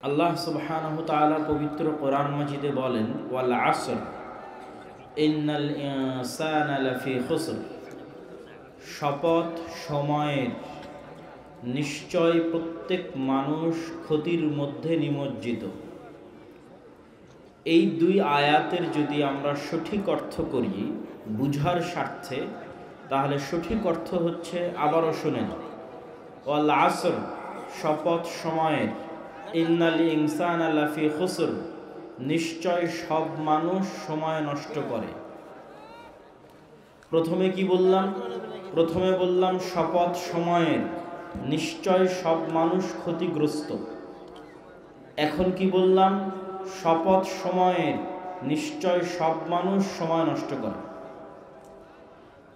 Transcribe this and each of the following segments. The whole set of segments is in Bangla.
আল্লাহ সুবহানাহু তাআলা পবিত্র কোরআন মাজিদে বলেন, ওয়াল আসর ইন্নাল ইনসানা লাফি খুসর, শপথ সময়ের, নিশ্চয় প্রত্যেক মানুষ ক্ষতির মধ্যে নিমজ্জিত। এই দুই আয়াতের যদি আমরা সঠিক অর্থ করি বুঝার স্বার্থে, তাহলে সঠিক অর্থ হচ্ছে, আবারও শুনেন, ওয়াল আসর, শপথ সময়ের, ইন্নাল ইনসানা লাফি খুসর, নিশ্চয় সব মানুষ সময় নষ্ট করে। প্রথমে কি বললাম? প্রথমে বললাম শপথ সময়ের, নিশ্চয় সব মানুষ ক্ষতিগ্রস্ত। এখন কি বললাম? শপথ সময়ের, নিশ্চয় সব মানুষ সময় নষ্ট করে।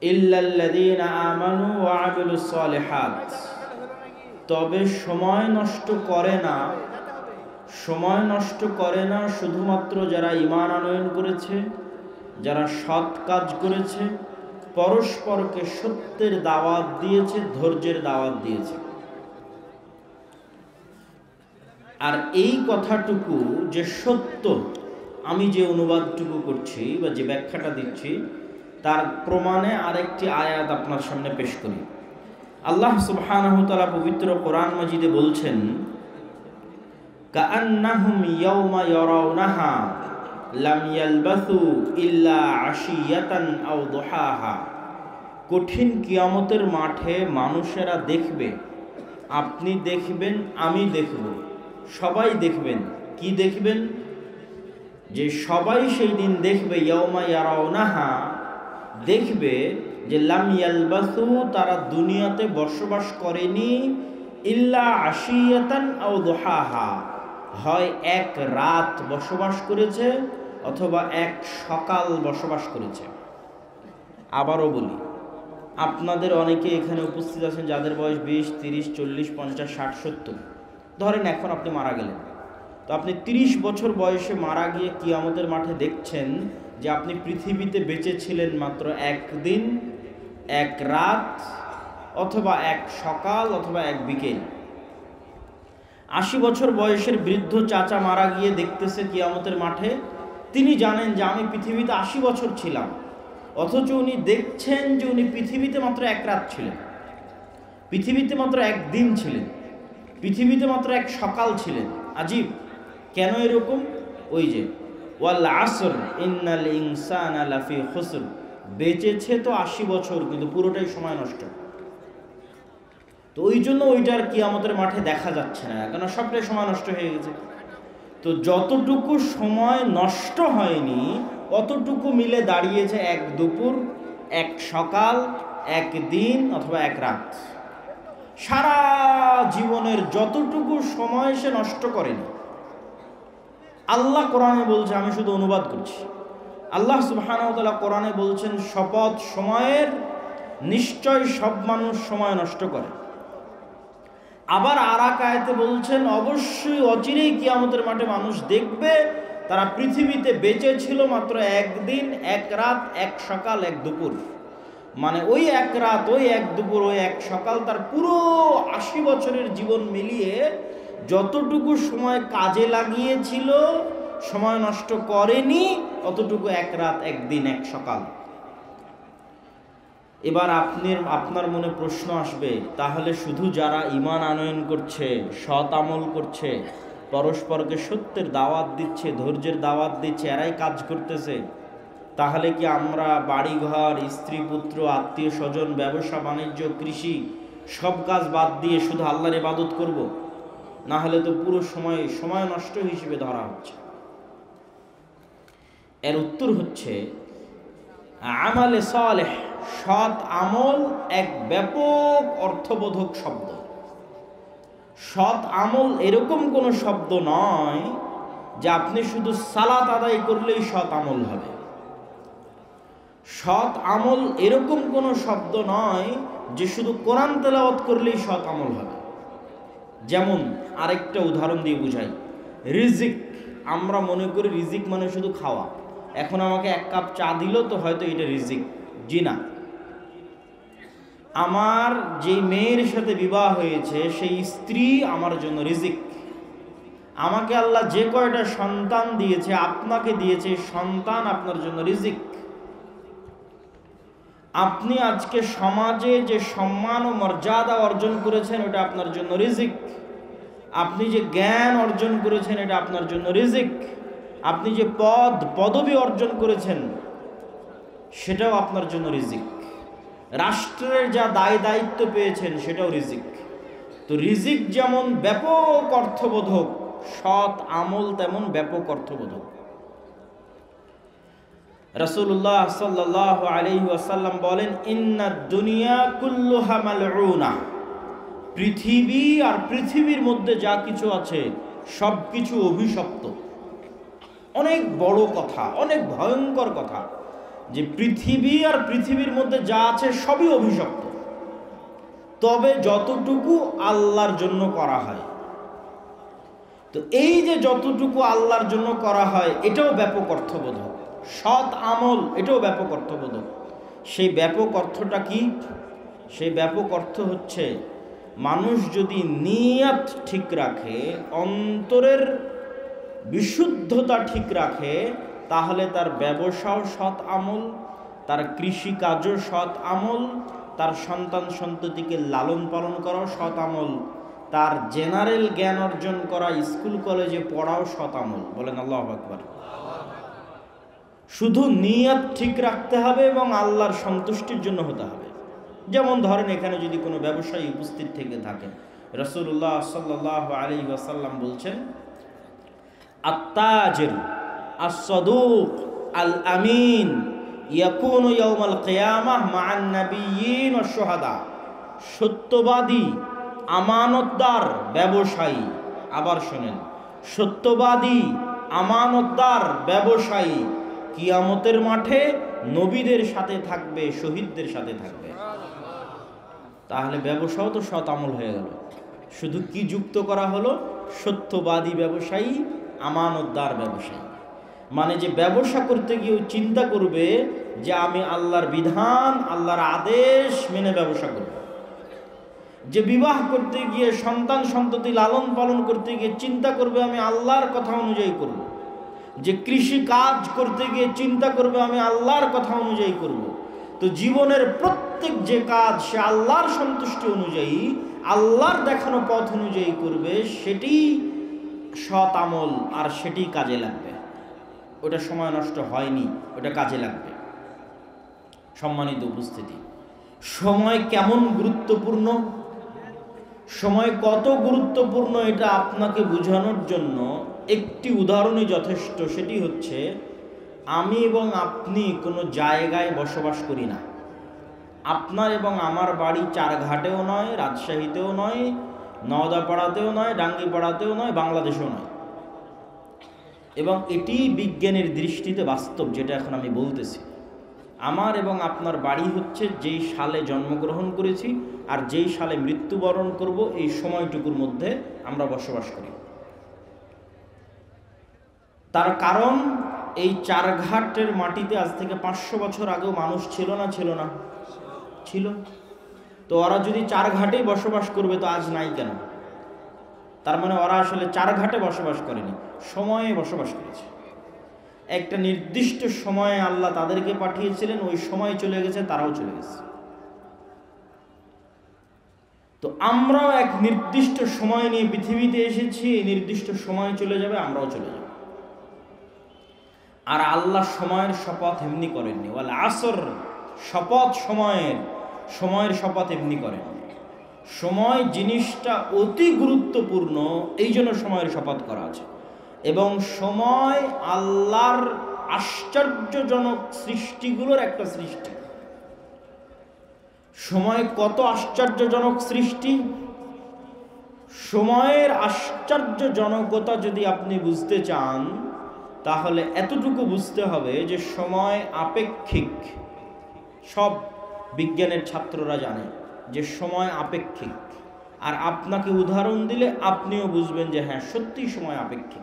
ইল্লাল্লাযীনা আমানু ওয়া আমিলুস সালিহাত, তবে সময় নষ্ট করে না, সময় নষ্ট করে না শুধুমাত্র যারা ঈমান আনয়ন করেছে, যারা সৎ কাজ করেছে, পরস্পরকে সত্যের দাওয়াত দিয়েছে, ধৈর্যের দাওয়াত দিয়েছে। আর এই কথাটুকু যে সত্য, আমি যে অনুবাদটুকু করছি বা যে ব্যাখ্যাটা দিচ্ছি, তার প্রমাণে আরেকটি আয়াত আপনার সামনে পেশ করি। আল্লাহ সুবহানাহু ওয়া তাআলা পবিত্র কোরআন মাজিদে বলছেন, কাআন্নাহুম ইয়াওমা ইয়ারাউনাহা লাম ইয়ালবাসু ইল্লা আশিয়াতান আও দুহাহা, কঠিন কিয়ামতের মাঠে মানুষেরা দেখবে, আপনি দেখবেন, আমি দেখব, সবাই দেখবেন। কি দেখবেন? যে সবাই সেই দিন দেখবে, ইয়াওমা ইয়ারাউনাহা, দেখবে যে লাম ইয়ালবাসু, তারা দুনিয়াতে বসবাস করেনি, ইল্লা আশিয়াতান আও দুহাহা, হয় এক রাত বসবাস করেছে অথবা এক সকাল বসবাস করেছে। আবারও বলি, আপনাদের অনেকে এখানে উপস্থিত আছেন যাদের বয়স 20, 30, 40, 50, 60, 70। ধরেন এখন আপনি মারা গেলেন, তো আপনি 30 বছর বয়সে মারা গিয়ে কিয়ামতের মাঠে দেখছেন যে আপনি পৃথিবীতে বেঁচে ছিলেন মাত্র একদিন, এক রাত, অথবা এক সকাল, অথবা এক বিকেল। 80 বছর বয়সের বৃদ্ধ চাচা মারা গিয়ে দেখতেছে কিয়ামতের মাঠে, তিনি জানেন যে আমি পৃথিবীতে 80 বছর ছিলাম, অথচ উনি দেখছেন যে উনি পৃথিবীতে মাত্র এক রাত ছিলেন, পৃথিবীতে মাত্র একদিন ছিলেন, পৃথিবীতে মাত্র এক সকাল ছিলেন। আজীব! কেন এরকম? ওই যে ওয়াল আসর ইন্নাল ইনসানা লাফি খুসর, বেঁচেছে তো 80 বছর, কিন্তু পুরোটাই সময় নষ্ট। তো ওই জন্য ওইটার কিয়ামতের মাঠে দেখা যাচ্ছে না, কেন সবটাই সময় নষ্ট হয়ে গেছে। তো যতটুকু সময় নষ্ট হয়নি, অতটুকু মিলে দাঁড়িয়েছে এক দুপুর, এক সকাল, এক দিন, অথবা এক রাত। সারা জীবনের যতটুকু সময় সে নষ্ট করেনি। আল্লাহ কোরআনে বলছে, আমি শুধু অনুবাদ করছি, আল্লাহ সুবহানাহু ওয়া তাআলা কোরআনে বলছেন শপথ সময়ের, নিশ্চয় সব মানুষ সময় নষ্ট করে। আবার আর এক আয়াতে বলছেন, অবশ্যই অচিরেই কিয়ামতের মাঠে মানুষ দেখবে তারা পৃথিবীতে বেঁচে ছিল মাত্র একদিন, এক রাত, এক সকাল, এক দুপুর। মানে ওই এক রাত, ওই এক দুপুর, ওই এক সকাল, তার পুরো 80 বছরের জীবন মিলিয়ে যতটুকু সময় কাজে লাগিয়েছিল, সময় নষ্ট করেনি, অতটুকু এক রাত, একদিন, এক সকাল। এবার আপনার মনে প্রশ্ন আসবে, তাহলে শুধু যারা ঈমান আনয়ন করছে, সৎ আমল করছে, পরস্পরকে সত্যের দাওয়াত দিচ্ছে, ধৈর্যের দাওয়াত দিচ্ছে, এরাই কাজ করতেছে, তাহলে কি আমরা বাড়িঘর, স্ত্রী পুত্র, আত্মীয় স্বজন, ব্যবসা বাণিজ্য, কৃষি সব কাজ বাদ দিয়ে শুধু আল্লাহর ইবাদত করব? না হলে তো পুরো সময় নষ্ট হিসেবে ধরা হচ্ছে। এর উত্তর হচ্ছে, আমালে সালেহ, সৎ আমল এক ব্যাপক অর্থবোধক শব্দ। সৎ আমল এরকম কোনো শব্দ নয় যে আপনি শুধু সালাত আদায় করলেই সৎ আমল হবে। সৎ আমল এরকম কোনো শব্দ নয় যে শুধু কোরআন তেলাওয়াত করলেই সৎ আমল হবে। যেমন আরেকটা উদাহরণ দিয়ে বুঝাই, রিজিক। আমরা মনে করি রিজিক মানে শুধু খাওয়া। এখন আমাকে এক কাপ চা দিল তো হয়তো এটা রিজিক। জি না, আমার যে মেয়ের সাথে বিবাহ হয়েছে সেই স্ত্রী আমার জন্য রিজিক। আমাকে আল্লাহ যে কয়টা সন্তান দিয়েছে, আপনাকে দিয়েছে, সন্তান আপনার জন্য রিজিক। আপনি আজকে সমাজে যে সম্মান ও মর্যাদা অর্জন করেছেন, ওটা আপনার জন্য রিজিক। আপনি যে জ্ঞান অর্জন করেছেন, এটা আপনার জন্য রিজিক। আপনি যে পদবি অর্জন করেছেন, সেটাও আপনার জন্য রিজিক। রাষ্ট্রের যা দায় দায়িত্ব পেয়েছেন, সেটাও রিজিক। তো রিজিক যেমন ব্যাপক অর্থবোধক, সৎ আমল তেমন ব্যাপক অর্থবোধক। রাসূলুল্লাহ সাল্লাল্লাহু আলাইহি ওয়াসাল্লাম বলেন, ইন্নাদ দুনিয়া কুল্লুহা মালউনা, পৃথিবী আর পৃথিবীর মধ্যে যা কিছু আছে সব কিছু অভিশপ্ত। অনেক বড় কথা, অনেক ভয়ঙ্কর কথা, যে পৃথিবী আর পৃথিবীর মধ্যে যা আছে সবই অভিশপ্ত, তবে যতটুকু আল্লাহর জন্য করা হয়। তো এই যে যতটুকু আল্লাহর জন্য করা হয়, এটাও ব্যাপক অর্থবোধক। সৎ আমল, এটাও ব্যাপক অর্থবোধক। সেই ব্যাপক অর্থটা কি? সেই ব্যাপক অর্থ হচ্ছে, মানুষ যদি নিয়ত ঠিক রাখে, অন্তরের বিশুদ্ধতা ঠিক রাখে, তাহলে তার ব্যবসাও সৎ আমল, তার কৃষিকাজও সৎ আমল, তার সন্তান সন্ততিকে লালন পালন করাও সৎ আমল, তার জেনারেল জ্ঞান অর্জন করা, স্কুল কলেজে পড়াও সৎ আমল। বলেন আল্লাহু আকবার। শুধু নিয়ত ঠিক রাখতে হবে এবং আল্লাহর সন্তুষ্টির জন্য হতে হবে। যেমন ধরেন, এখানে যদি কোনো ব্যবসায়ী উপস্থিত থেকে থাকেন, রাসূলুল্লাহ সাল্লাল্লাহু আলাইহি ওয়াসাল্লাম বলছেন, আত-তাজির আস-সাদুক আল-আমিন ইয়াকুনু ইয়াউমাল কিয়ামাহ মা'আন নাবিয়্যিন ওয়াশ শুহাদা। সত্যবাদী, আমানতদার ব্যবসায়ী, আবার শোনেন, সত্যবাদী, আমানতদার ব্যবসায়ী কিয়ামতের মাঠে নবীদের সাথে থাকবে, শহীদদের সাথে থাকবে। তাহলে ব্যবসাও তো সৎ আমল হয়ে গেল। শুধু কি যুক্ত করা হলো? সত্যবাদী ব্যবসায়ী, আমানতদার ব্যবসায়ী। মানে যে ব্যবসা করতে গিয়ে চিন্তা করবে যে আমি আল্লাহর বিধান, আল্লাহর আদেশ মেনে ব্যবসা করব। যে বিবাহ করতে গিয়ে, সন্তান সন্ততি লালন পালন করতে গিয়ে চিন্তা করবে আমি আল্লাহর কথা অনুযায়ী করব। যে কৃষি কাজ করতে গিয়ে চিন্তা করবে আমি আল্লাহর কথা অনুযায়ী করব। তো জীবনের প্রত্যেক যে কাজ সে আল্লাহর সন্তুষ্টি অনুযায়ী, আল্লাহর দেখানো পথ অনুযায়ী করবে, সেটি সৎ আমল, আর সেটি কাজে লাগবে। ওটা সময় নষ্ট হয়নি, ওটা কাজে লাগবে। সম্মানিত উপস্থিতি, সময় কেমন গুরুত্বপূর্ণ, সময় কত গুরুত্বপূর্ণ, এটা আপনাকে বোঝানোর জন্য একটি উদাহরণই যথেষ্ট। সেটি হচ্ছে, আমি এবং আপনি কোনো জায়গায় বসবাস করি না। আপনার এবং আমার বাড়ি চারঘাটেও নয়, রাজশাহীতেও নয়, নওদাপাড়াতেও নয়, ডাঙ্গিপাড়াতেও নয়, বাংলাদেশেও নয়। এবং এটি বিজ্ঞানের দৃষ্টিতে বাস্তব, যেটা এখন আমি বলতেছি। আমার এবং আপনার বাড়ি হচ্ছে যেই সালে জন্মগ্রহণ করেছি আর যেই সালে মৃত্যুবরণ করব, এই সময়টুকুর মধ্যে আমরা বসবাস করি। তার কারণ, এই চারঘাটের মাটিতে আজ থেকে 500 বছর আগেও মানুষ ছিল না? ছিল না? ছিল। তো ওরা যদি চারঘাটেই বসবাস করবে, তো আজ নাই কেন? তার মানে ওরা আসলে চারঘাটে বসবাস করেনি, সময়ে বসবাস করেছে। একটা নির্দিষ্ট সময়ে আল্লাহ তাদেরকে পাঠিয়েছিলেন, ওই সময় চলে গেছে, তারাও চলে গেছে। তো আমরাও এক নির্দিষ্ট সময় নিয়ে পৃথিবীতে এসেছি, এই নির্দিষ্ট সময় চলে যাবে, আমরাও চলে যাব। আর আল্লাহ সময়ের শপথ এমনি করেননি। ওয়াল আসর, শপথ সময়ের শপথ এমনি করেন। সময় জিনিসটা অতি গুরুত্বপূর্ণ, এই জন্য সময়ের শপথ করা আছে। এবং সময় আল্লাহর আশ্চর্যজনক সৃষ্টিগুলোর একটা সৃষ্টি। সময় কত আশ্চর্যজনক সৃষ্টি! সময়ের আশ্চর্যজনকতা যদি আপনি বুঝতে চান, তাহলে এতটুকু বুঝতে হবে যে সময় আপেক্ষিক। সব বিজ্ঞানের ছাত্ররা জানে যে সময় আপেক্ষিক। আর আপনাকে উদাহরণ দিলে আপনিও বুঝবেন যে হ্যাঁ, সত্যি সময় আপেক্ষিক।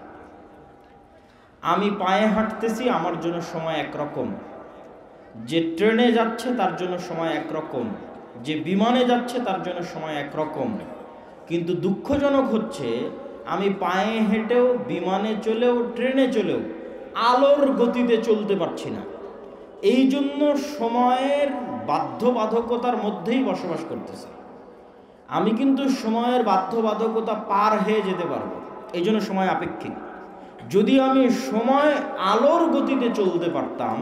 আমি পায়ে হাঁটতেছি, আমার জন্য সময় একরকম। যে ট্রেনে যাচ্ছে তার জন্য সময় একরকম, যে বিমানে যাচ্ছে তার জন্য সময় একরকম। কিন্তু দুঃখজনক হচ্ছে, আমি পায়ে হেঁটেও, বিমানে চলেও, ট্রেনে চলেও আলোর গতিতে চলতে পারছি না। এই জন্য সময়ের বাধ্যবাধকতার মধ্যেই বসবাস করতেছি। আমি কিন্তু সময়ের বাধ্যবাধকতা পার হয়ে যেতে পারবো, এই জন্য সময় আপেক্ষিক। যদি আমি সময় আলোর গতিতে চলতে পারতাম,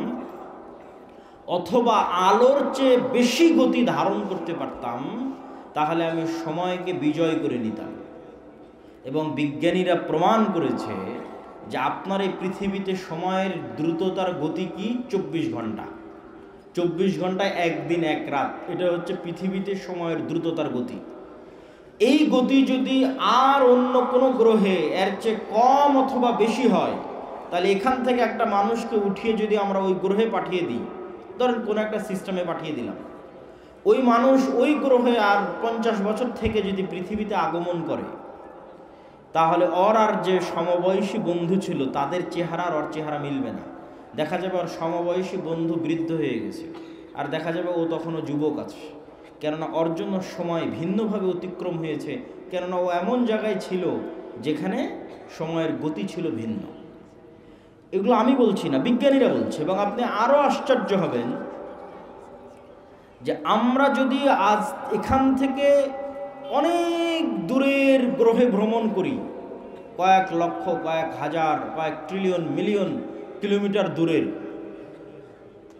অথবা আলোর চেয়ে বেশি গতি ধারণ করতে পারতাম, তাহলে আমি সময়কে বিজয় করে নিতাম। এবং বিজ্ঞানীরা প্রমাণ করেছে যে আপনার এই পৃথিবীতে সময়ের দ্রুততার গতি কি? 24 ঘন্টা। 24 ঘন্টায় একদিন এক রাত, এটা হচ্ছে পৃথিবীতে সময়ের দ্রুততার গতি। এই গতি যদি আর অন্য কোনো গ্রহে এর চেয়ে কম অথবা বেশি হয়, তাহলে এখান থেকে একটা মানুষকে উঠিয়ে যদি আমরা ওই গ্রহে পাঠিয়ে দিই, ধরেন কোনো একটা সিস্টেমে পাঠিয়ে দিলাম, ওই মানুষ ওই গ্রহে আর 50 বছর থেকে যদি পৃথিবীতে আগমন করে, তাহলে ওর আর যে সমবয়সী বন্ধু ছিল তাদের চেহারা আর ওর চেহারা মিলবে না। দেখা যাবে ওর সমবয়সী বন্ধু বৃদ্ধ হয়ে গেছে, আর দেখা যাবে ও তখনও যুবক আছে। কেননা ওর জন্য সময় ভিন্নভাবে অতিক্রম হয়েছে, কেননা ও এমন জায়গায় ছিল যেখানে সময়ের গতি ছিল ভিন্ন। এগুলো আমি বলছি না, বিজ্ঞানীরা বলছে। এবং আপনি আরও আশ্চর্য হবেন যে আমরা যদি আজ এখান থেকে অনেক দূরের গ্রহে ভ্রমণ করি, কয়েক লক্ষ, কয়েক হাজার, কয়েক ট্রিলিয়ন, মিলিয়ন কিলোমিটার দূরের,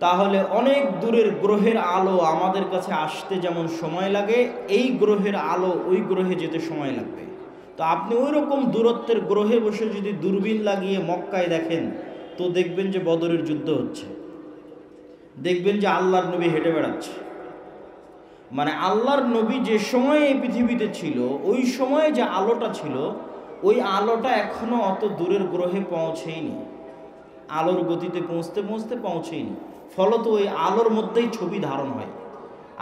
তাহলে অনেক দূরের গ্রহের আলো আমাদের কাছে আসতে যেমন সময় লাগে, এই গ্রহের আলো ওই গ্রহে যেতে সময় লাগবে। তো আপনি ওই রকম দূরত্বের গ্রহে বসে যদি দূরবীন লাগিয়ে মক্কায় দেখেন, তো দেখবেন যে বদরের যুদ্ধ হচ্ছে, দেখবেন যে আল্লাহর নবী হেঁটে বেড়াচ্ছে। মানে আল্লাহর নবী যে সময়ে এই পৃথিবীতে ছিল, ওই সময়ে যে আলোটা ছিল, ওই আলোটা এখনো অত দূরের গ্রহে পৌঁছেইনি, আলোর গতিতে পৌঁছতে পৌঁছতে পৌঁছেইনি। ফলত ওই আলোর মধ্যেই ছবি ধারণ হয়।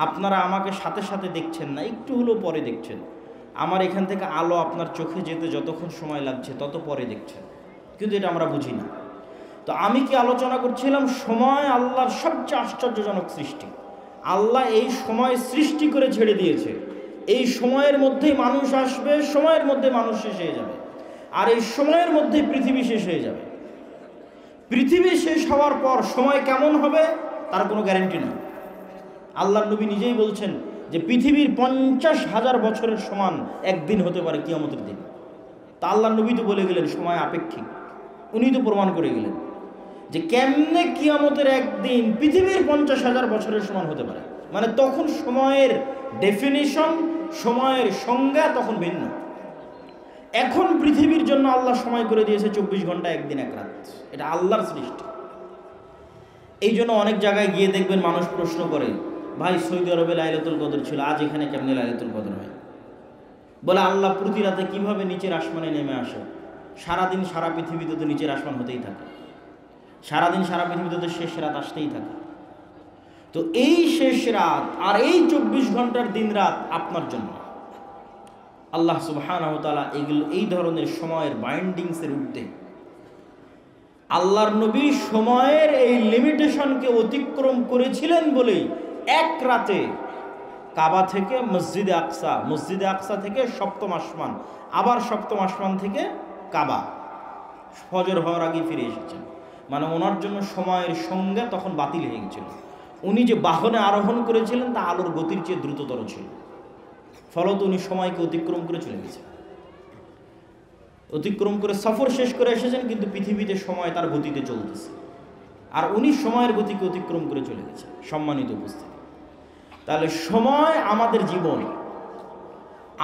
আপনারা আমাকে সাথে সাথে দেখছেন না, একটু হলেও পরে দেখছেন। আমার এখান থেকে আলো আপনার চোখে যেতে যতক্ষণ সময় লাগছে তত পরে দেখছেন, কিন্তু এটা আমরা বুঝি না। তো আমি কি আলোচনা করছিলাম? সময় আল্লাহর সবচেয়ে আশ্চর্যজনক সৃষ্টি। আল্লাহ এই সময় সৃষ্টি করে ছেড়ে দিয়েছে। এই সময়ের মধ্যেই মানুষ আসবে, সময়ের মধ্যে মানুষ শেষ হয়ে যাবে, আর এই সময়ের মধ্যেই পৃথিবী শেষ হয়ে যাবে। পৃথিবী শেষ হওয়ার পর সময় কেমন হবে তার কোনো গ্যারান্টি নেই। আল্লাহর নবী নিজেই বলছেন যে পৃথিবীর 50,000 বছরের সমান একদিন হতে পারে কিয়ামতের দিন। তা আল্লাহর নবী তো বলে গেলেন সময় আপেক্ষিক। উনি তো প্রমাণ করে গেলেন যে কেমনে কিয়ামতের একদিন পৃথিবীর 50,000 বছরের সমান হতে পারে। মানে তখন সময়ের ডেফিনিশন, সময়ের সংজ্ঞা তখন ভিন্ন। এখন পৃথিবীর জন্য আল্লাহ সময় করে দিয়েছে 24 ঘন্টা একদিন এক রাত। এটা আল্লাহর সৃষ্টি। এই জন্য অনেক জায়গায় গিয়ে দেখবেন মানুষ প্রশ্ন করে, ভাই সৌদি আরবে লাইলাতুল কদর ছিল, আজ এখানে কেমনে লাইলাতুল কদর হয়? বলে আল্লাহ প্রতি রাতে কীভাবে নিচের আসমানে নেমে আসে? সারাদিন সারা পৃথিবীতে তো নিচের আসমান হতেই থাকে, সারাদিন সারা পৃথিবীতে তো শেষ রাত আসতেই থাকে। তো এই শেষ রাত আর এই 24 ঘন্টার দিন রাত আপনার জন্য। আল্লাহ সুবহানাহু ওয়া তাআলা এই ধরনের সময়ের বাইন্ডিংসের ঊর্ধ্বে। আল্লাহর নবী সময়ের এই লিমিটেশনকে অতিক্রম করেছিলেন বলেই এক রাতে কাবা থেকে মসজিদে আকসা থেকে সপ্তম আসমান, আবার সপ্তম আসমান থেকে কাবা, ফজর হওয়ার আগে ফিরে এসেছেন। মানে ওনার জন্য সময়ের সংজ্ঞা তখন বাতিল হয়ে গেছিল। উনি যে বাহনে আরোহণ করেছিলেন তা আলোর গতির চেয়ে দ্রুততর ছিল, ফলত উনি সময়কে অতিক্রম করে চলে গেছেন। অতিক্রম করে সফর শেষ করে এসেছেন, কিন্তু পৃথিবীতে সময় তার গতিতে চলতেছে, আর উনি সময়ের গতিকে অতিক্রম করে চলে গেছেন। সম্মানিত উপস্থিতি, তাহলে সময় আমাদের জীবন।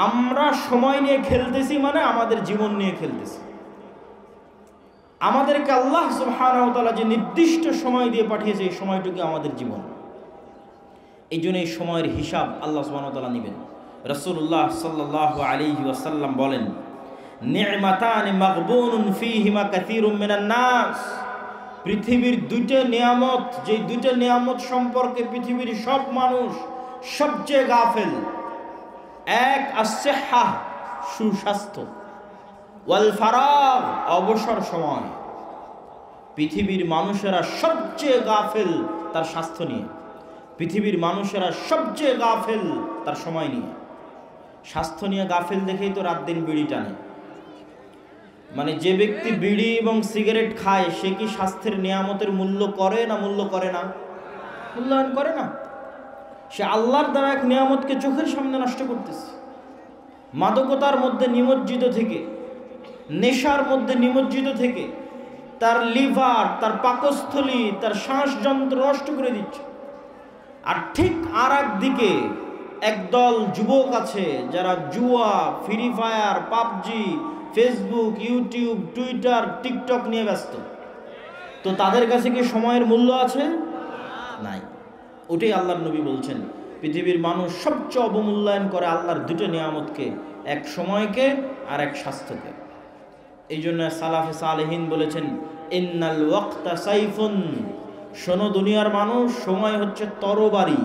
আমরা সময় নিয়ে খেলতেছি মানে আমাদের জীবন নিয়ে খেলতেছি। আমাদেরকে আল্লাহ সুবহানাহু ওয়া তাআলা যে নির্দিষ্ট সময় দিয়ে পাঠিয়েছে, এই সময়টুকু আমাদের জীবন। এই জন্য এই সময়ের হিসাব আল্লাহ সুবহানাহু ওয়া তাআলা নেবেন। রাসূলুল্লাহ সাল্লাল্লাহু আলাইহি ওয়াসাল্লাম বলেন, নি'মাতানি মাগবুনুন ফীহিমা কাসীরুম মিনান নাস। পৃথিবীর দুইটা নিয়ামত, যে দুইটা নিয়ামত সম্পর্কে পৃথিবীর সব মানুষ সবচেয়ে গাফেল। এক আস-সিহ্হা, সুস্বাস্থ্য, ওয়াল ফারাগ, অবসর সময়। পৃথিবীর মানুষেরা সবচেয়ে গাফেল তার স্বাস্থ্য নিয়ে, পৃথিবীর মানুষেরা সবচেয়ে গাফেল তার সময় নিয়ে। স্বাস্থ্য নিয়ে গাফেল দেখেই তো রাত দিন বিড়ি টানে। মানে যে ব্যক্তি বিড়ি এবং সিগারেট খায় সে কি স্বাস্থ্যের নিয়ামতের মূল্য করে না মূল্য করে না? মূল্যায়ন করে না। সে আল্লাহর দ্বারা এক নিয়ামতকে চোখের সামনে নষ্ট করতেছে। মাদকতার মধ্যে নিমজ্জিত থেকে, নেশার মধ্যে নিমজ্জিত থেকে তার লিভার, তার পাকস্থলী, তার শ্বাসযন্ত্র নষ্ট করে দিচ্ছে। আর ঠিক আর একদিকে একদল যুবক আছে যারা জুয়া, free fire, PUBG, Facebook, YouTube, Twitter, TikTok নিয়ে ব্যস্ত। তো তাদের কাছে কি সময়ের মূল্য আছে? নাই। ওটাই আল্লাহর নবী বলছেন, পৃথিবীর মানুষ সবচেয়ে অবমূল্যায়ন করে আল্লাহর দুটো নিয়ামতকে, এক সময়কে আর এক স্বাস্থ্যকে। এই জন্য সালাফে সালেহিন বলেছেন, ইন্নাল ওয়াক্তা সাইফুন, শোনো দুনিয়ার মানুষ, সময় হচ্ছে তরবারি।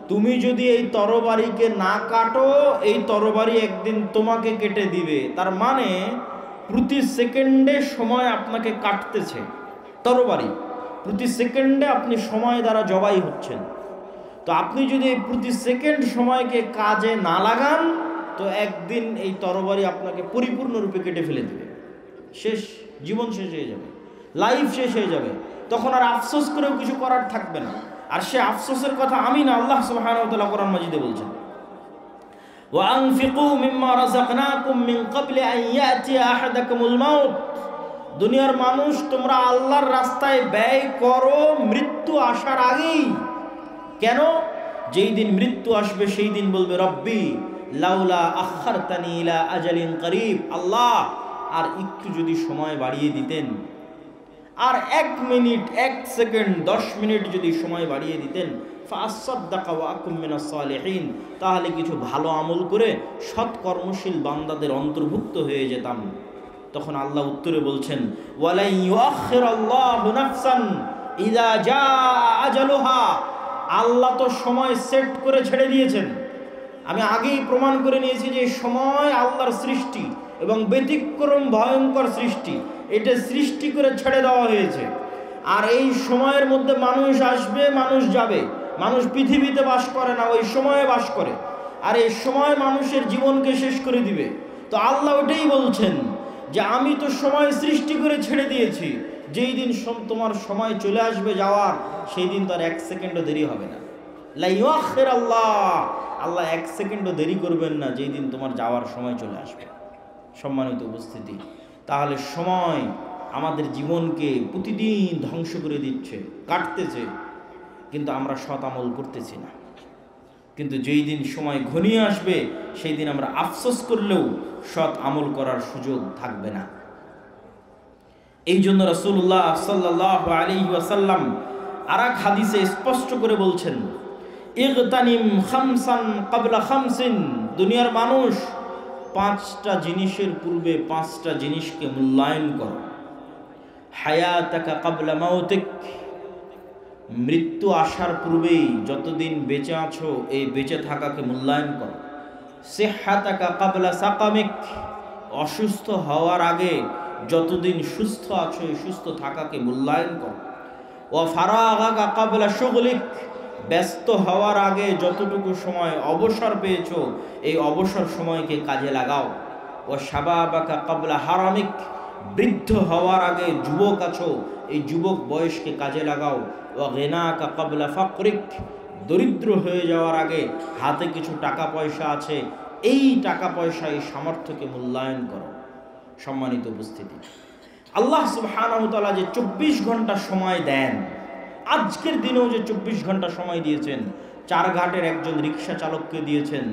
তুমি যদি এই তরবারিকে না কাটো, এই তরবারি একদিন তোমাকে কেটে দিবে। তার মানে প্রতি সেকেন্ডে সময় আপনাকে কাটতেছে। তরবারি প্রতি সেকেন্ডে আপনি সময় দ্বারা জবাই হচ্ছেন। তো আপনি যদি এই প্রতি সেকেন্ড সময়কে কাজে না লাগান, তো একদিন এই তরবারি আপনাকে পরিপূর্ণরূপে কেটে ফেলে দেবে। শেষ, জীবন শেষ হয়ে যাবে, লাইফ শেষ হয়ে যাবে। তখন আর আফসোস করেও কিছু করার থাকবে না। আর সে আফসোসের কথা আমি না, আল্লাহ সুবহানাহু ওয়া তাআলা কোরআন মাজিদে বলছেন, ওয়া আনফিকু মিম্মা রাযাকনাকুম মিন ক্বাবলি আন ইয়াতিয়া আহাদাকুমুল মাউত। দুনিয়ার মানুষ, তোমরা আল্লাহর রাস্তায় ব্যয় করো মৃত্যু আসার আগেই। কেন? যেই দিন মৃত্যু আসবে সেই দিন বলবে, রব্বি লাউলা আখারতানি ইলা আজালিন করিব, আল্লাহ আর একটু যদি সময় বাড়িয়ে দিতেন, আর 1 মিনিট, 1 সেকেন্ড, 10 মিনিট যদি সময় বাড়িয়ে দিতেন, ফাআসাদদাকা ওয়া আকুম মিনাস সালিহিন, তাহলে কিছু ভালো আমল করে সৎ কর্মশীল বান্দাদের অন্তর্ভুক্ত হয়ে যেতাম। তখন আল্লাহ উত্তরে বলছেন, ওয়ালাই ইউআখিরাল্লাহু নাফসান ইযা জাআ আজালুহা, আল্লাহ তো সময় সেট করে ছেড়ে দিয়েছেন। আমি আগেই প্রমাণ করে নিয়েছি যে সময় আল্লাহর সৃষ্টি এবং ব্যতিক্রম ভয়ঙ্কর সৃষ্টি। এটা সৃষ্টি করে ছেড়ে দেওয়া হয়েছে। আর এই সময়ের মধ্যে মানুষ আসবে, মানুষ যাবে। মানুষ পৃথিবীতে বাস করে না, ওই সময়ে বাস করে। আর এই সময় মানুষের জীবনকে শেষ করে দিবে। তো আল্লাহ ওটাই বলছেন যে আমি তো সময় সৃষ্টি করে ছেড়ে দিয়েছি। যেই দিন তোমার সময় চলে আসবে যাওয়ার, সেই দিন তো আর 1 সেকেন্ডও দেরি হবে না। লা ইউআখিরাল্লাহ, আল্লাহ 1 সেকেন্ডও দেরি করবেন না যেই দিন তোমার যাওয়ার সময় চলে আসবে। সম্মানিত উপস্থিতি, তাহলে সময় আমাদের জীবনকে প্রতিদিন ধ্বংস করে দিচ্ছে, কাটতেছে, কিন্তু আমরা সৎ আমল করতেছি না। কিন্তু যেই দিন সময় ঘনিয়ে আসবে সেই দিন আমরা আফসোস করলেও সৎ আমল করার সুযোগ থাকবে না। এই জন্য রাসূলুল্লাহ সাল্লাল্লাহু আলাইহি ওয়াসাল্লাম আরেক হাদিসে স্পষ্ট করে বলছেন, ইগতানিম খামসান ক্বাবলা খামসিন, দুনিয়ার মানুষ 5টা জিনিসের পূর্বে 5টা জিনিসকে মূল্যায়ন করো। হায়াতাকা ক্বাবলা মাউতিক, মৃত্যু আসার পূর্বেই যতদিন বেঁচে আছো এই বেঁচে থাকাকে মূল্যায়ন করো। সিহহাতাকা ক্বাবলা সাকামিক, অসুস্থ হওয়ার আগে যতদিন সুস্থ আছো এই সুস্থ থাকাকে মূল্যায়ন করো। ওয়া ফারাগাকা ক্বাবলা শুগলিক, ব্যস্ত হওয়ার আগে যতটুকু সময় অবসর পেয়েছো এই অবসর সময়কে কাজে লাগাও। ওয়া শাবাবাকা ক্বাবলা হারামিক, বৃদ্ধ হওয়ার আগে যুবক আছো এই যুবক বয়সকে কাজে লাগাও। ওয়া গিনাকা ক্বাবলা ফাকরিক, দরিদ্র হয়ে যাওয়ার আগে হাতে কিছু টাকা পয়সা আছে, এই টাকা পয়সা, এই সামর্থ্যকে মূল্যায়ন করো। সম্মানিত উপস্থিতি, আল্লাহ সুবহানাহু ওয়া তাআলা যে 24 ঘন্টা সময় দেন, আজকের দিনেও যে 24 ঘন্টা সময় দিয়েছেন, চারঘাটের একজন রিক্সা চালককে দিয়েছেন,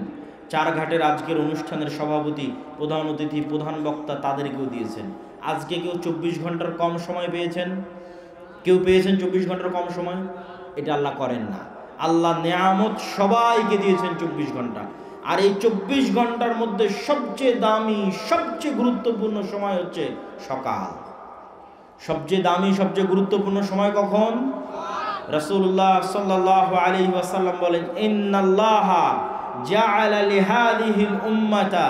চারঘাটের আজকের অনুষ্ঠানের সভাপতি, প্রধান অতিথি, প্রধান বক্তা, তাদেরকেও দিয়েছেন। আজকে কেউ 24 ঘন্টার কম সময় পেয়েছেন? কেউ পেয়েছেন 24 ঘন্টার কম সময়? এটা আল্লাহ করেন না। আল্লাহ নেয়ামত সবাইকে দিয়েছেন 24 ঘন্টা। আর এই 24 ঘন্টার মধ্যে সবচেয়ে দামি, সবচেয়ে গুরুত্বপূর্ণ সময় হচ্ছে সকাল। সবচেয়ে দামি, সবচেয়ে গুরুত্বপূর্ণ সময় কখন? রাসূলুল্লাহ সাল্লাল্লাহু আলাইহি ওয়াসাল্লাম বলেন, ইন্নাল্লাহা জাআলা লিহাদিহিল উম্মাতা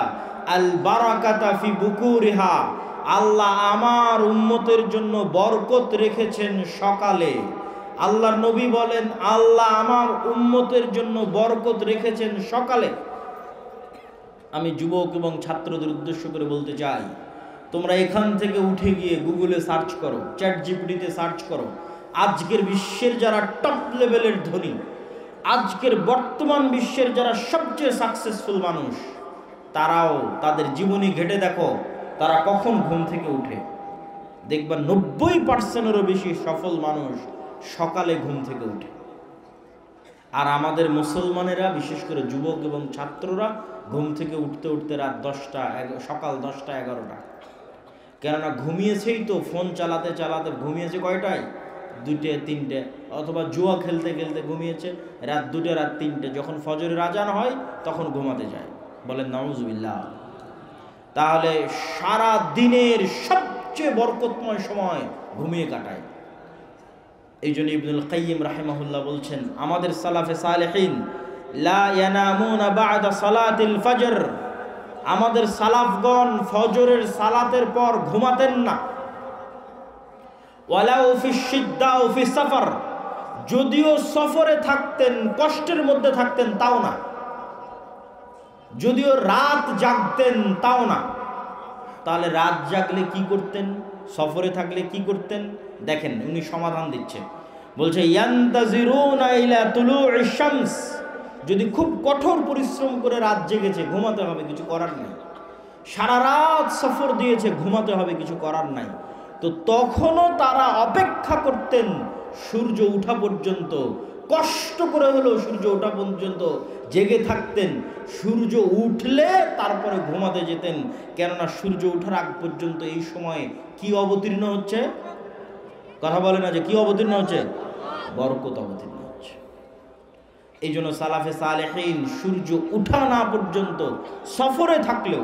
আল বারাকাতা ফি বুকুরিহা, আল্লাহ আমার উম্মতের জন্য বরকত রেখেছেন সকালে। আল্লাহর নবী বলেন, আল্লাহ আমার উম্মতের জন্য বরকত রেখেছেন সকালে। আমি যুবক এবং ছাত্রদের উদ্দেশ্য করে বলতে চাই, তোমরা এখান থেকে উঠে গিয়ে গুগলে সার্চ করো, চ্যাট জিপিটিতে সার্চ করো, আজকের বিশ্বের যারা টপ লেভেলের ধনী, আজকের বর্তমান বিশ্বের যারা সবচেয়ে সাকসেসফুল মানুষ, তারাও তাদের জীবনী ঘেটে দেখো তারা কখন ঘুম থেকে উঠে। দেখবা 90%-এরও বেশি সফল মানুষ সকালে ঘুম থেকে উঠে। আর আমাদের মুসলমানেরা, বিশেষ করে যুবক এবং ছাত্ররা, ঘুম থেকে উঠতে উঠতে রাত 10টা, সকাল 10টা 11টা। কেননা ঘুমিয়েছেই তো, ফোন চালাতে চালাতে ঘুমিয়েছে কয়টায়? 2টে 3টে, অথবা জুয়া খেলতে খেলতে ঘুমিয়েছে রাত 2টে রাত 3টে। যখন ফজরের আজান হয় তখন ঘুমাতে যায়। বলেন নাউজুবিল্লাহ। তাহলে সারা দিনের সবচেয়ে বরকতময় সময় ঘুমিয়ে কাটায়। এই জন্য ইবনুল কাইয়িম রাহিমাহুল্লাহ বলছেন, আমাদের সালাফে সালেহিন লা ইয়ানামুনা বা'দা সালাতিল ফজর, আমাদের সালাফগণ ফজরের সালাতের পর ঘুমাতেন না। ওয়ালাউ ফি শিদ্দা ও ফি সফর, যদিও সফরে থাকতেন, কষ্টের মধ্যে থাকতেন তাও না, যদিও রাত জাগতেন তাও না। তাহলে রাত জাগলে কি করতেন, সফরে থাকলে কি করতেন? দেখেন উনি সমাধান দিচ্ছে, বলছে ইয়ান্তাজিরুনা ইলা তুলুইশ শামস, যদি খুব কঠোর পরিশ্রম করে রাত জেগেছে, ঘুমাতে হবে, কিছু করার নাই। সারা রাত সফর দিয়েছে, ঘুমাতে হবে, কিছু করার নাই। তো তখনও তারা অপেক্ষা করতেন সূর্য ওঠা পর্যন্ত, কষ্ট করে হলেও সূর্য ওঠা পর্যন্ত জেগে থাকতেন। সূর্য উঠলে তারপরে ঘুমাতে যেতেন, কেননা সূর্য ওঠার আগ পর্যন্ত এই সময়ে কি অবতীর্ণ হচ্ছে? কথা বলে না যে কি অবতীর্ণ হচ্ছে? বরকত অবতীর্ণ হচ্ছে। এই জন্য সালাফে সালেহিন সূর্য উঠা না পর্যন্ত সফরে থাকলেও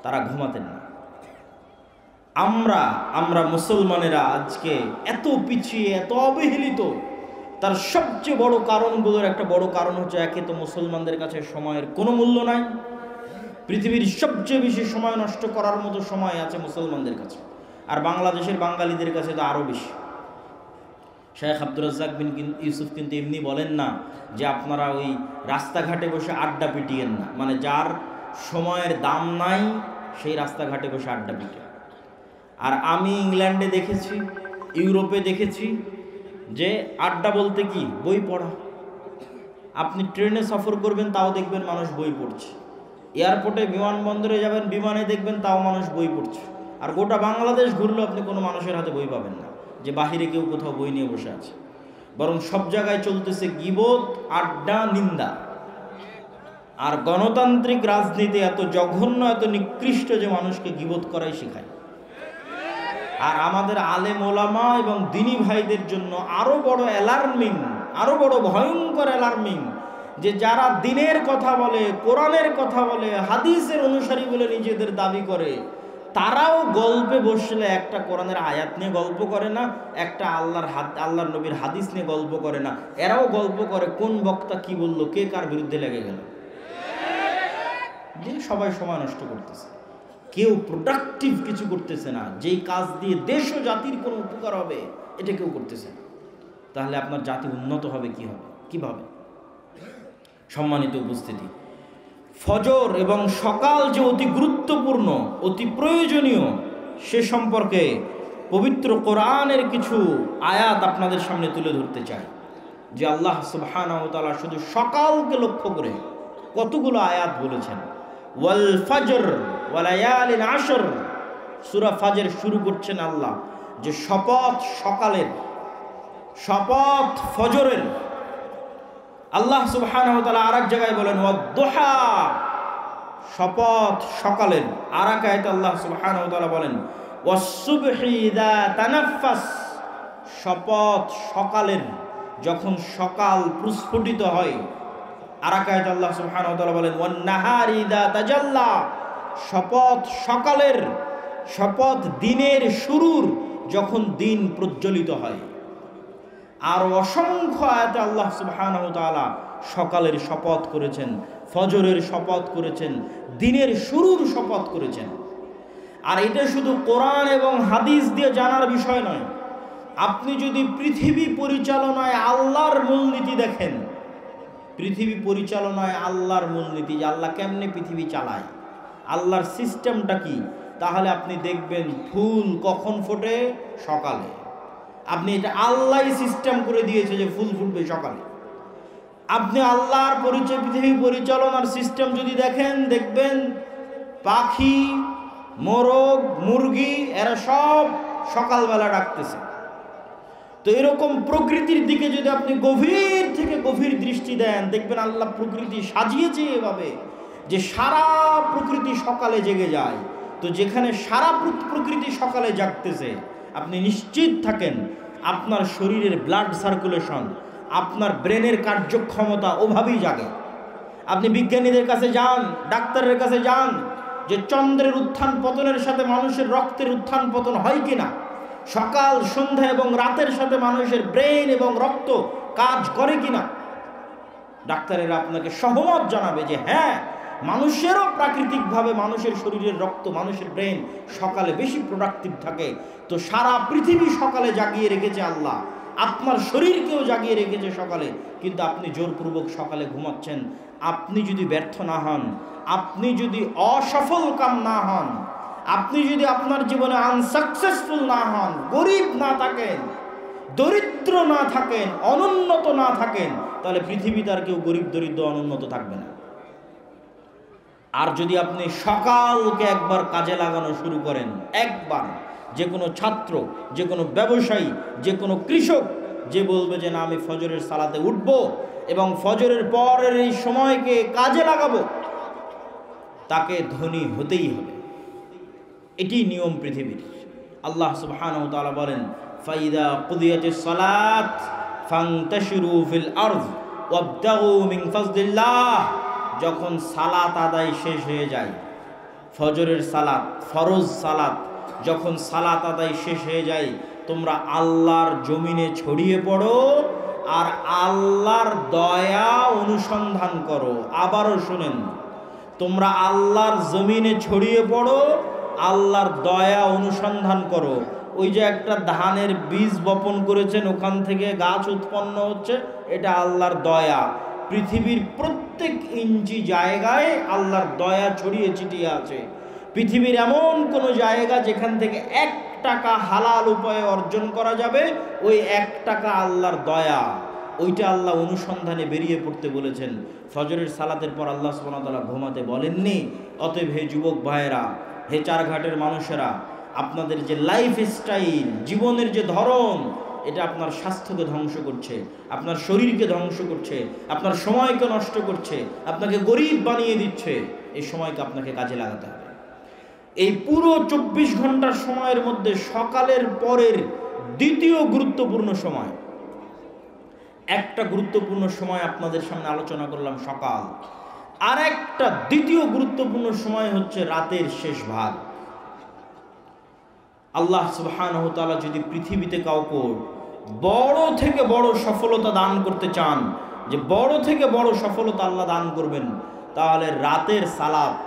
তারা ঘুমাতেন না। আমরা মুসলমানেরা আজকে এত পিছিয়ে, এত অবহেলিত, তার সবচেয়ে বড় কারণগুলোর একটা বড় কারণ হচ্ছে, একে তো মুসলমানদের কাছে সময়ের কোনো মূল্য নাই। পৃথিবীর সবচেয়ে বেশি সময় নষ্ট করার মতো সময় আছে মুসলমানদের কাছে, আর বাংলাদেশের বাঙালিদের কাছে তো আরও বেশি। শেখ আব্দুর রাজ্জাক বিন ইউসুফ কিন্তু এমনি বলেন না যে আপনারা ওই রাস্তাঘাটে বসে আড্ডা পিটিয়েন না, মানে যার সময়ের দাম নাই সেই রাস্তাঘাটে বসে আড্ডা পিটে। আর আমি ইংল্যান্ডে দেখেছি, ইউরোপে দেখেছি যে আড্ডা বলতে কি, বই পড়া। আপনি ট্রেনে সফর করবেন তাও দেখবেন মানুষ বই পড়ছে, এয়ারপোর্টে বিমানবন্দরে যাবেন বিমানে দেখবেন তাও মানুষ বই পড়ছে। আর গোটা বাংলাদেশ ঘুরলেও আপনি কোনো মানুষের হাতে বই পাবেন না যে বাহিরে কেউ কোথাও বই নিয়ে বসে আছে। বরং সব জায়গায় চলতেছে গীবত, আড্ডা, নিন্দা। আর গণতান্ত্রিক রাজনীতি এত জঘন্য, এত নিকৃষ্ট যে মানুষকে গীবত করাই শেখায়। আর আমাদের আলেম ওলামা এবং দিনী ভাইদের জন্য আরো বড় অ্যালার্মিং, আরো বড় ভয়ঙ্কর অ্যালার্মিং, যে যারা দিনের কথা বলে, কোরআনের কথা বলে, হাদিসের অনুসারী বলে নিজেদের দাবি করে, তারাও গল্পে বসলে একটা কোরআনের আয়াত নিয়ে গল্প করে না, একটা আল্লাহর নবীর হাদিস নিয়ে গল্প করে না। এরাও গল্প করে কোন বক্তা কি বলল, কে কার বিরুদ্ধে লেগে গেল। যে সবাই সময় নষ্ট করতেছে, কেউ প্রোডাক্টিভ কিছু করতেছে না, যেই কাজ দিয়ে দেশ ও জাতির কোনো উপকার হবে এটা কেউ করতেছে না। তাহলে আপনার জাতি উন্নত হবে কিভাবে? সম্মানিত উপস্থিতি, ফজর এবং সকাল যে অতি গুরুত্বপূর্ণ, অতি প্রয়োজনীয়, সে সম্পর্কে পবিত্র কোরআনের কিছু আয়াত আপনাদের সামনে তুলে ধরতে চাই। যে আল্লাহ সুবহানাহু ওয়া তাআলা শুধু সকালকে লক্ষ্য করে কতগুলো আয়াত বলেছেন। ওয়াল ফজর ওয়া লায়ালিন আশর, সূরা ফজর শুরু করছেন আল্লাহ যে শপথ সকালের, শপথ ফজরের। আল্লাহ সুবহানাহু ওয়া তাআলা আরেক জায়গায় বলেন ওয়াদ-দুহা, শপথ সকালের। আর এক আয়াতে আল্লাহ সুবহানাহু ওয়া তাআলা বলেন ওয়াস-সুবহি ইযা তানাফফাস, শপথ সকালের, যখন সকাল প্রস্ফুটিত হয়। আর এক আয়াতে আল্লাহ সুবহানাহু ওয়া তাআলা বলেন ওয়ান-নাহারি ইযা তাজাল্লা, শপথ সকালের, শপথ দিনের শুরুর, যখন দিন প্রজ্বলিত হয়। আর অসংখ্য আয়াতে আল্লাহ সুবহানাহু ওয়া তাআলা সকালের শপথ করেছেন, ফজরের শপথ করেছেন, দিনের শুরুর শপথ করেছেন। আর এটা শুধু কোরআন এবং হাদিস দিয়ে জানার বিষয় নয়। আপনি যদি পৃথিবী পরিচালনায় আল্লাহর মূলনীতি দেখেন, পৃথিবী পরিচালনায় আল্লাহর মূলনীতি, যে আল্লাহ কেমনে পৃথিবী চালায়, আল্লাহর সিস্টেমটা কি, তাহলে আপনি দেখবেন ফুল কখন ফোটে? সকালে। আপনি এটা আল্লাহ সিস্টেম করে দিয়েছে যে ফুল ফুটবে সকালে। আপনি আল্লাহর পরিচয়, পৃথিবী পরিচালনার সিস্টেম যদি দেখবেন পাখি, মোরগ, মুরগি এরা সব সকালবেলা ডাকতেছে। তো এরকম প্রকৃতির দিকে যদি আপনি গভীর থেকে গভীর দৃষ্টি দেন, দেখবেন আল্লাহ প্রকৃতি সাজিয়েছে এভাবে যে সারা প্রকৃতি সকালে জেগে যায়। তো যেখানে সারা প্রকৃতি সকালে জাগতেছে, আপনি নিশ্চিত থাকেন আপনার শরীরের ব্লাড সার্কুলেশন, আপনার ব্রেনের কার্যক্ষমতা ওভাবেই জাগে। আপনি বিজ্ঞানীদের কাছে যান, ডাক্তারের কাছে যান, যে চন্দ্রের উত্থান পতনের সাথে মানুষের রক্তের উত্থান পতন হয় কিনা, সকাল, সন্ধ্যা এবং রাতের সাথে মানুষের ব্রেন এবং রক্ত কাজ করে কিনা, ডাক্তারেরা আপনাকে সহমত জানাবে যে হ্যাঁ, মানুষেরও প্রাকৃতিকভাবে মানুষের শরীরের রক্ত, মানুষের ব্রেন সকালে বেশি প্রোডাক্টিভ থাকে। তো সারা পৃথিবী সকালে জাগিয়ে রেখেছে আল্লাহ, আপনার শরীরকেও জাগিয়ে রেখেছে সকালে। কিন্তু আপনি জোরপূর্বক সকালে ঘুমাচ্ছেন। আপনি যদি ব্যর্থ না হন, আপনি যদি অসফল কাম না হন, আপনি যদি আপনার জীবনে আনসাকসেসফুল না হন, গরিব না থাকেন, দরিদ্র না থাকেন, অনুন্নত না থাকেন, তাহলে পৃথিবীতে আর কেউ গরিব, দরিদ্র, অনুন্নত থাকবে না। আর যদি আপনি সকালকে একবার কাজে লাগানো শুরু করেন, একবার, যে কোনো ছাত্র, যে কোনো ব্যবসায়ী, যে কোনো কৃষক যে বলবে যে না আমি ফজরের সালাতে উঠব এবং ফজরের পরের এই সময়কে কাজে লাগাবো, তাকে ধনী হতেই হবে। এটি নিয়ম পৃথিবীর। আল্লাহ সুবহানাহু ওয়া তাআলা বলেন, ফাইদা কুদিয়াতিস সালাত ফান্তাশিরু ফিল আরদ ওয়াবতাগু মিন ফাজলিল্লাহ। যখন সালাত আদায় শেষ হয়ে যায়, ফজরের সালাত, ফরজ সালাত, যখন সালাত আদায় শেষ হয়ে যায়, তোমরা আল্লাহর জমিনে ছড়িয়ে পড়ো আর আল্লাহর দয়া অনুসন্ধান করো। আবারও শুনেন, তোমরা আল্লাহর জমিনে ছড়িয়ে পড়ো, আল্লাহর দয়া অনুসন্ধান করো। ওই যে একটা ধানের বীজ বপন করেছেন, ওখান থেকে গাছ উৎপন্ন হচ্ছে, এটা আল্লাহর দয়া। পৃথিবীর প্রত্যেক ইঞ্চি জায়গায় আল্লাহর দয়া ছড়িয়ে ছিটিয়ে আছে। পৃথিবীর এমন কোনো জায়গা যেখান থেকে 1 টাকা হালাল উপায়ে অর্জন করা যাবে, ওই 1 টাকা আল্লাহর দয়া, ওইটা আল্লাহ অনুসন্ধানে বেরিয়ে পড়তে বলেছেন। ফজরের সালাতের পর আল্লাহ সুবহানাহু ওয়া তাআলা ঘুমাতে বলেননি। অতএব হে যুবক ভাইয়েরা, হে চারঘাটের মানুষেরা, আপনাদের যে লাইফ স্টাইল, জীবনের যে ধরন, এটা আপনার স্বাস্থ্যকে ধ্বংস করছে, আপনার শরীরকে ধ্বংস করছে, আপনার সময়কে নষ্ট করছে, আপনাকে গরিব বানিয়ে দিচ্ছে। এই সময়কে আপনাকে কাজে লাগাতে হবে। এই পুরো 24 ঘন্টার সময়ের মধ্যে সকালের পরের দ্বিতীয় গুরুত্বপূর্ণ সময়, একটা গুরুত্বপূর্ণ সময় আপনাদের সামনে আলোচনা করলাম সকাল, আর একটা দ্বিতীয় গুরুত্বপূর্ণ সময় হচ্ছে রাতের শেষ ভাগ। আল্লাহ সুবহানাহু ওয়া তাআলা যদি পৃথিবীতে কাউকে বড় থেকে বড় সফলতা দান করতে চান, যে বড় থেকে বড় সফলতা আল্লাহ দান করবেন, তাহলে রাতের সালাত,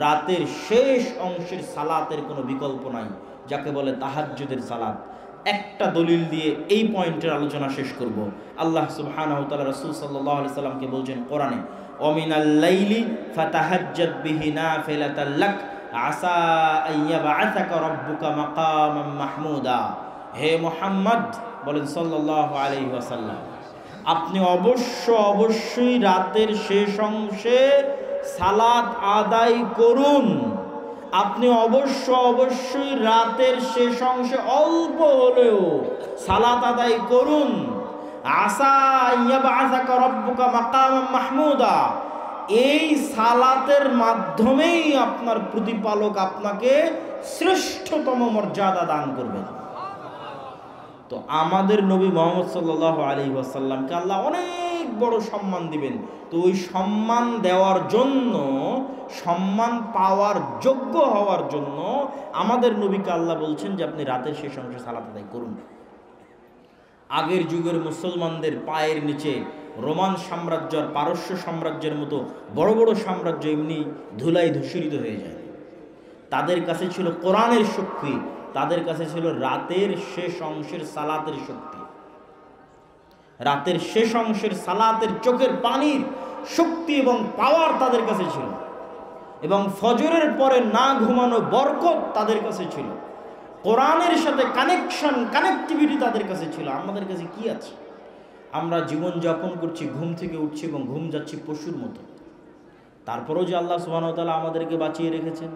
রাতের শেষ অংশের সালাতের কোনো বিকল্প নাই, যাকে বলে তাহাজ্জুদের সালাত। একটা দলিল দিয়ে এই পয়েন্টের আলোচনা শেষ করব। আল্লাহ সুবহানাহু ওয়া তাআলা রাসূল সাল্লাল্লাহু আলাইহি সাল্লামকে বলছেন কোরআনে, ওমিনাল লাইলি ফাতাহাজ্জাদ বিহি নাফিলাতাল লাক আসা আইয়াবআসাকা রাব্বুকা মাকামান মাহমুদা। হে মুহাম্মদ বলেন সাল্লাল্লাহু আলাইহি ওয়াসাল্লাম, আপনি অবশ্যই রাতের শেষ অংশে সালাত আদায় করুন। আপনি অবশ্যই রাতের শেষ অংশে অল্প হলেও সালাত আদায় করুন। আসা ইয়াবআসাকা রাব্বুকা মাকামান মাহমুদা। এই সালাতের মাধ্যমেই আপনার প্রতিপালক আপনাকে শ্রেষ্ঠতম মর্যাদা দান করবেন। তো আমাদের নবী মুহাম্মদ সাল্লাল্লাহু আলাইহি ওয়াসাল্লামকে আল্লাহ অনেক বড় সম্মান দিবেন। তো ওই সম্মান দেওয়ার জন্য, সম্মান পাওয়ার যোগ্য হওয়ার জন্য আমাদের নবীকে আল্লাহ বলছেন যে আপনি রাতের শেষ অংশে সালাত আদায় করুন। আগের যুগের মুসলমানদের পায়ের নিচে রোমান সাম্রাজ্য আর পারস্য সাম্রাজ্যের মতো বড় বড় সাম্রাজ্য এমনি ধুলায় ধূসরিত হয়ে যায়। তাদের কাছে ছিল কোরআনের শক্তি, তাদের কাছে ছিল রাতের শেষ অংশের সালাতের শক্তি, রাতের শেষ অংশের সালাতের চোখের পানির শক্তি এবং পাওয়ার তাদের কাছে ছিল। এবং ফজরের পরে না ঘুমানো বরকত তাদের কাছে ছিল, কোরআনের সাথে কানেক্টিভিটি তাদের কাছে ছিল। আমাদের কাছে কি আছে? আমরা জীবন যাপন করছি, ঘুম থেকে উঠছি এবং ঘুম যাচ্ছি পশুর মতো। তারপরেও যে আল্লাহ সুবহানাহু ওয়া তাআলা আমাদেরকে বাঁচিয়ে রেখেছেন,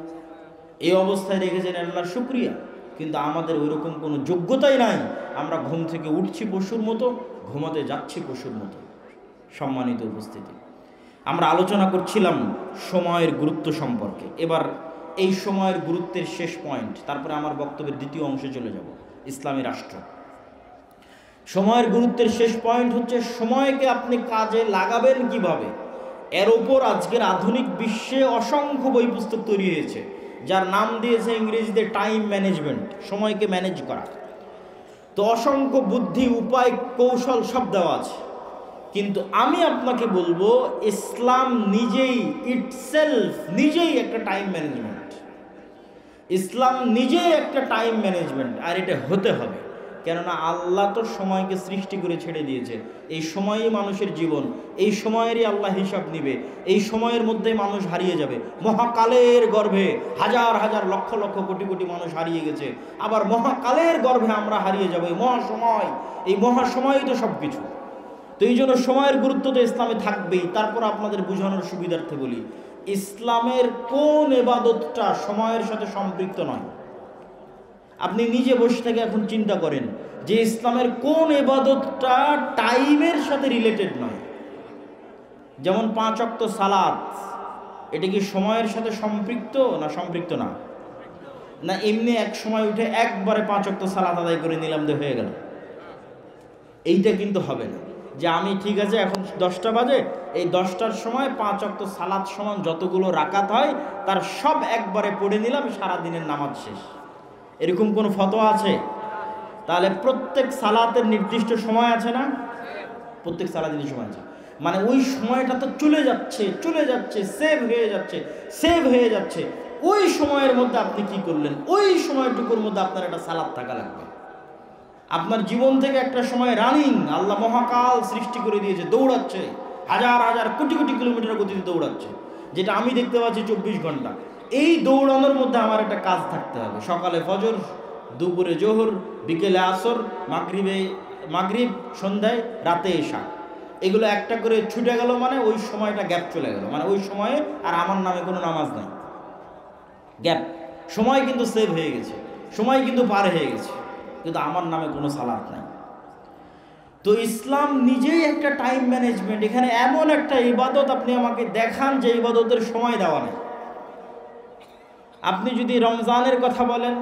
এই অবস্থায় রেখেছেন, আল্লাহর শুকরিয়া। কিন্তু আমাদের ওইরকম কোনো যোগ্যতাই নাই। আমরা ঘুম থেকে উঠছি পশুর মতো, ঘুমাতে যাচ্ছি পশুর মতো। সম্মানিত উপস্থিতি, আমরা আলোচনা করছিলাম সময়ের গুরুত্ব সম্পর্কে। এবার এই সময়ের গুরুত্বের শেষ পয়েন্ট, তারপরে আমার বক্তব্যের দ্বিতীয় অংশে চলে যাব, ইসলামী রাষ্ট্র। সময়ের গুরুত্বের শেষ পয়েন্ট হচ্ছে সময়কে আপনি কাজে লাগাবেন কিভাবে। এর ওপর আজকের আধুনিক বিশ্বে অসংখ্য বই পুস্তক তৈরি হয়েছে, যার নাম দিয়েছে ইংরেজিতে টাইম ম্যানেজমেন্ট, সময়কে ম্যানেজ করা। তো অসংখ্য বুদ্ধি, উপায়, কৌশল সব দেওয়া আছে। কিন্তু আমি আপনাকে বলবো, ইসলাম নিজেই নিজেই একটা টাইম ম্যানেজমেন্ট। ইসলাম নিজেই একটা টাইম ম্যানেজমেন্ট, আর এটা হতে হবে। কেননা আল্লাহ তো সময়কে সৃষ্টি করে ছেড়ে দিয়েছে। এই সময়ই মানুষের জীবন, এই সময়েরই আল্লাহ হিসাব নিবে। এই সময়ের মধ্যে মানুষ হারিয়ে যাবে। মহাকালের গর্ভে হাজার হাজার লক্ষ লক্ষ কোটি কোটি মানুষ হারিয়ে গেছে, আবার মহাকালের গর্ভে আমরা হারিয়ে যাবো। এই মহাসময়ই তো সব কিছু। তো এই জন্য সময়ের গুরুত্ব তো ইসলামে থাকবেই। তারপর আপনাদের বোঝানোর সুবিধার্থে বলি, ইসলামের কোন ইবাদতটা সময়ের সাথে সম্পৃক্ত নয়? আপনি নিজে বসে থেকে এখন চিন্তা করেন যে ইসলামের কোন ইবাদতটা টাইমের সাথে রিলেটেড নয়। যেমন 5 ওয়াক্ত সালাত, এটা কি সময়ের সাথে সম্পৃক্ত না সম্পৃক্ত না? না এমনি এক সময় উঠে একবারে 5 ওয়াক্ত সালাত আদায় করে নিলাম, যে হয়ে গেল? এইটা কিন্তু হবে না। যে আমি ঠিক আছে এখন 10টা বাজে, এই 10টার সময় 5 ওয়াক্ত সালাত সমান যতগুলো রাকাত হয় তার সব একবারে পড়ে নিলাম, সারাদিনের নামাজ শেষ। এরকম কোনো ফতোয়া আছে? তাহলে প্রত্যেক সালাতের নির্দিষ্ট সময় আছে না? প্রত্যেক সালাতের সময় আছে, মানে ওই সময়টা তো চলে যাচ্ছে, সেভ হয়ে যাচ্ছে। ওই সময়ের মধ্যে আপনি কি করলেন? ওই সময়টুকুর মধ্যে আপনার একটা সালাত থাকা লাগবে। আপনার জীবন থেকে একটা সময় রানিং, আল্লাহ মহাকাল সৃষ্টি করে দিয়েছে, দৌড়াচ্ছে, হাজার হাজার কোটি কোটি কিলোমিটার গতিতে দৌড়াচ্ছে, যেটা আমি দেখতে পাচ্ছি 24 ঘন্টা। এই দৌড়ানোর মধ্যে আমার একটা কাজ থাকতে হবে। সকালে ফজর, দুপুরে জোহর, বিকেলে আসর, মাগরিব, সন্ধ্যায়, রাতে এশা, এগুলো একটা করে ছুটে গেল, মানে ওই সময়টা গ্যাপ চলে গেল, মানে ওই সময়ে আর আমার নামে কোনো নামাজ নাই। গ্যাপ, সময় কিন্তু সেভ হয়ে গেছে, সময় কিন্তু পার হয়ে গেছে, কিন্তু আমার নামে কোনো সালাত নাই। তো ইসলাম নিজেই একটা টাইম ম্যানেজমেন্ট। এখানে এমন একটা ইবাদত আপনি আমাকে দেখান যে ইবাদতের সময় দেওয়া নেই। আপনি যদি রমজানের কথা বলেন,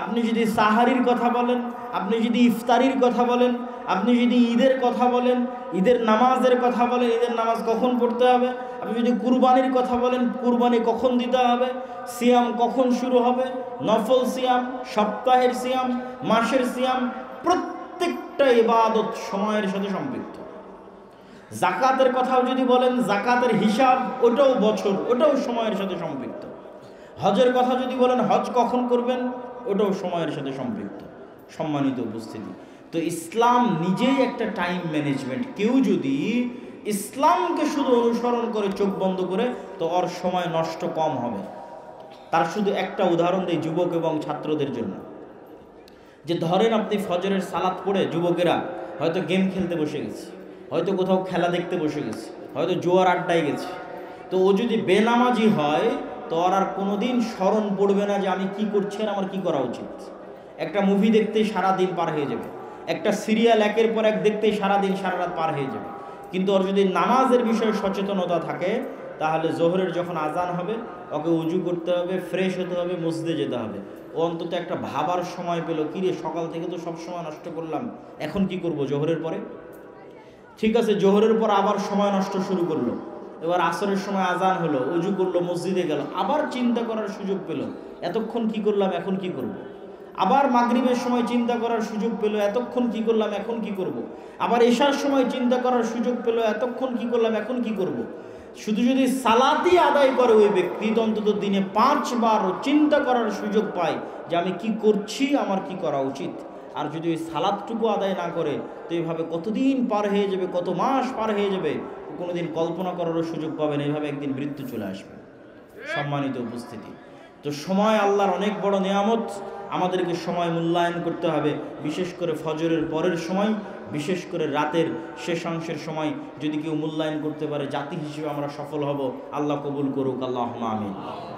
আপনি যদি সাহারির কথা বলেন, আপনি যদি ইফতারির কথা বলেন, আপনি যদি ঈদের কথা বলেন, ঈদের নামাজের কথা বলেন, ঈদের নামাজ কখন পড়তে হবে, আপনি যদি কুরবানির কথা বলেন, কুরবানি কখন দিতে হবে, সিয়াম কখন শুরু হবে, নফল সিয়াম, সপ্তাহের সিয়াম, মাসের সিয়াম, প্রত্যেকটা ইবাদত সময়ের সাথে সম্পৃক্ত। জাকাতের কথাও যদি বলেন, জাকাতের হিসাব, ওটাও বছর, ওটাও সময়ের সাথে সম্পৃক্ত। হজের কথা যদি বলেন, হজ কখন করবেন, ওটাও সময়ের সাথে সম্পৃক্ত। সম্মানিত উপস্থিতি, তো ইসলাম নিজেই একটা টাইম ম্যানেজমেন্ট। কেউ যদি ইসলামকে শুধু অনুসরণ করে, চোখ বন্ধ করে, তো ওর সময় নষ্ট কম হবে। তার শুধু একটা উদাহরণ দিই যুবক এবং ছাত্রদের জন্য। যে ধরেন আপনি ফজরের সালাত পড়ে, যুবকেরা হয়তো গেম খেলতে বসে গেছে, হয়তো কোথাও খেলা দেখতে বসে গেছে, হয়তো জোয়ার আড্ডায় গেছে। তো ও যদি বেনামাজি হয়, তো আর কোনোদিন স্মরণ পড়বে না যে আমি কি করছি আর আমার কি করা উচিত। একটা মুভি দেখতেই সারা দিন পার হয়ে যাবে, একটা সিরিয়াল একের পর এক দেখতেই সারা দিন সারা রাত পার হয়ে যাবে। কিন্তু ওর যদি নামাজের বিষয়ে সচেতনতা থাকে, তাহলে জোহরের যখন আজান হবে, ওকে উজু করতে হবে, ফ্রেশ হতে হবে, মসজিদে যেতে হবে। ও অন্তত একটা ভাবার সময় পেল, কিরে সকাল থেকে তো সব সময় নষ্ট করলাম, এখন কি করব জোহরের পরে। ঠিক আছে, জোহরের পর আবার সময় নষ্ট শুরু করলো, এবার আসরের সময় আজান হলো, উজু করলো, মসজিদে গেল, আবার চিন্তা করার সুযোগ পেল, এতক্ষণ কি করলাম, এখন কি করব। আবার মাগরিবের সময় চিন্তা করার সুযোগ পেল, এতক্ষণ কি করলাম, এখন কি করব। আবার এশার সময় চিন্তা করার সুযোগ পেল, এতক্ষণ কি করলাম, এখন কি করব। শুধু যদি সালাতই আদায় করে ওই ব্যক্তি, অন্তত দিনে 5 বার চিন্তা করার সুযোগ পায় যে আমি কি করছি, আমার কি করা উচিত। আর যদি ওই সালাতটুকু আদায় না করে, তো এইভাবে কতদিন পার হয়ে যাবে, কত মাস পার হয়ে যাবে, কোনোদিন কল্পনা করারও সুযোগ পাবে না। এইভাবে একদিন মৃত্যু চলে আসবে। সম্মানিত উপস্থিতি। তো সময় আল্লাহর অনেক বড় নিয়ামত, আমাদেরকে সময় মূল্যায়ন করতে হবে। বিশেষ করে ফজরের পরের সময়, বিশেষ করে রাতের শেষাংশের সময় যদি কেউ মূল্যায়ন করতে পারে, জাতি হিসেবে আমরা সফল হব। আল্লাহ কবুল করুক, আল্লাহুম্মা আমিন।